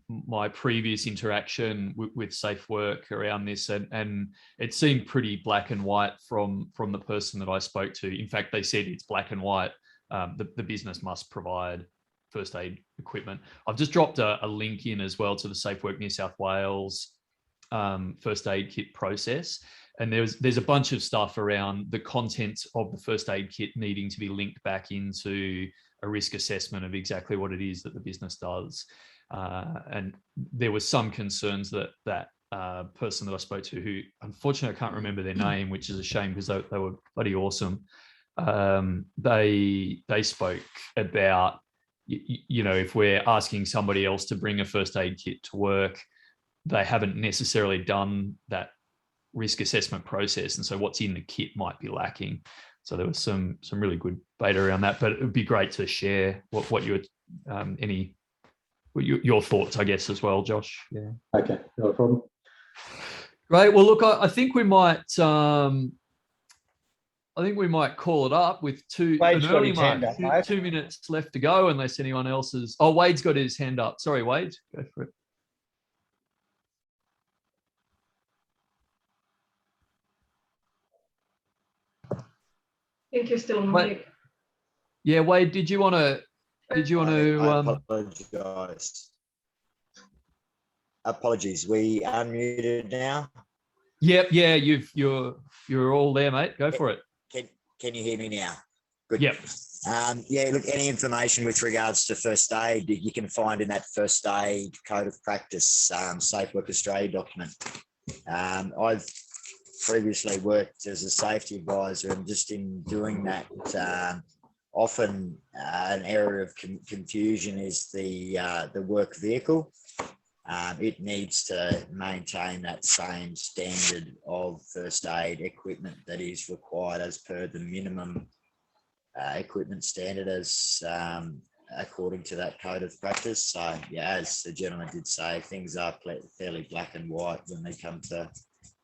my previous interaction with Safe Work around this, and it seemed pretty black and white from the person that I spoke to. In fact, they said it's black and white. The business must provide first aid equipment. I've just dropped a link in as well to the Safe Work New South Wales first aid kit process. And there's a bunch of stuff around the contents of the first aid kit needing to be linked back into a risk assessment of exactly what it is that the business does. And there was some concerns that person that I spoke to, who unfortunately I can't remember their name, which is a shame because they were bloody awesome. They spoke about, if we're asking somebody else to bring a first aid kit to work, they haven't necessarily done that risk assessment process, and so what's in the kit might be lacking. So there was some really good beta around that, but it would be great to share what your thoughts, I guess, as well, Josh. Yeah. Okay, no problem. Great. Well, look, I think we might call it up with two minutes left to go, unless anyone else is. Oh, Wade's got his hand up. Sorry, Wade, go for it. I think you're still on mute. Yeah, Wade, did you want to? I apologize. Apologies. We unmuted now. Yep. Yeah. You're all there, mate. Go for it. Can you hear me now? Good. Yep. Yeah. Look, any information with regards to first aid you can find in that first aid code of practice, Safe Work Australia document. I've previously worked as a safety advisor, and just in doing that, often an area of confusion is the work vehicle. It needs to maintain that same standard of first aid equipment that is required as per the minimum equipment standard as according to that code of practice. So yeah, as the gentleman did say, things are fairly black and white when they come to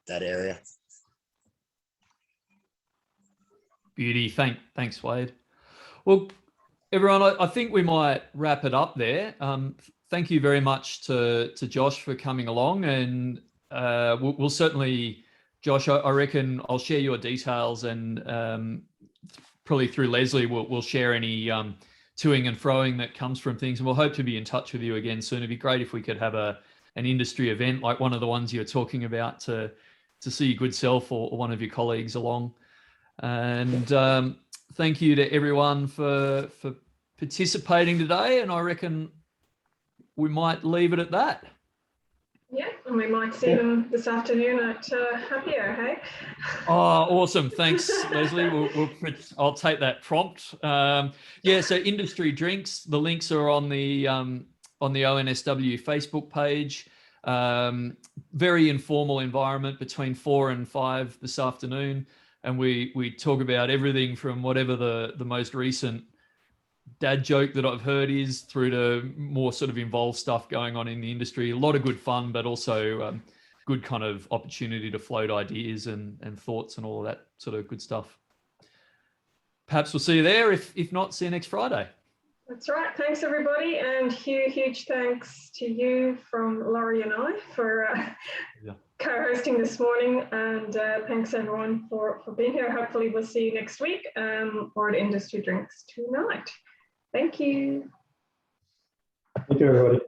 that area. Beauty. Thanks, Wade. Well, everyone, I think we might wrap it up there. Thank you very much to Josh for coming along, and we'll certainly, Josh, I reckon I'll share your details, and probably through Leslie we'll share any toing and froing that comes from things, and we'll hope to be in touch with you again soon. It'd be great if we could have an industry event like one of the ones you're talking about to see your good self or one of your colleagues along. And thank you to everyone for participating today, and I reckon we might leave it at that. Yeah, and we might see them this afternoon at Happier, hey? Oh, awesome. Thanks, Leslie. I'll take that prompt. Yeah, so industry drinks, the links are on the ONSW Facebook page. Very informal environment between 4 and 5 this afternoon. And we talk about everything from whatever the most recent dad joke that I've heard is through to more sort of involved stuff going on in the industry. A lot of good fun, but also good kind of opportunity to float ideas and thoughts and all of that sort of good stuff. Perhaps we'll see you there. If not, see you next Friday. That's right. Thanks, everybody. And huge thanks to you from Laurie and I for co-hosting this morning. And thanks, everyone, for being here. Hopefully, we'll see you next week or at Industry Drinks tonight. Thank you. Thank you, everybody.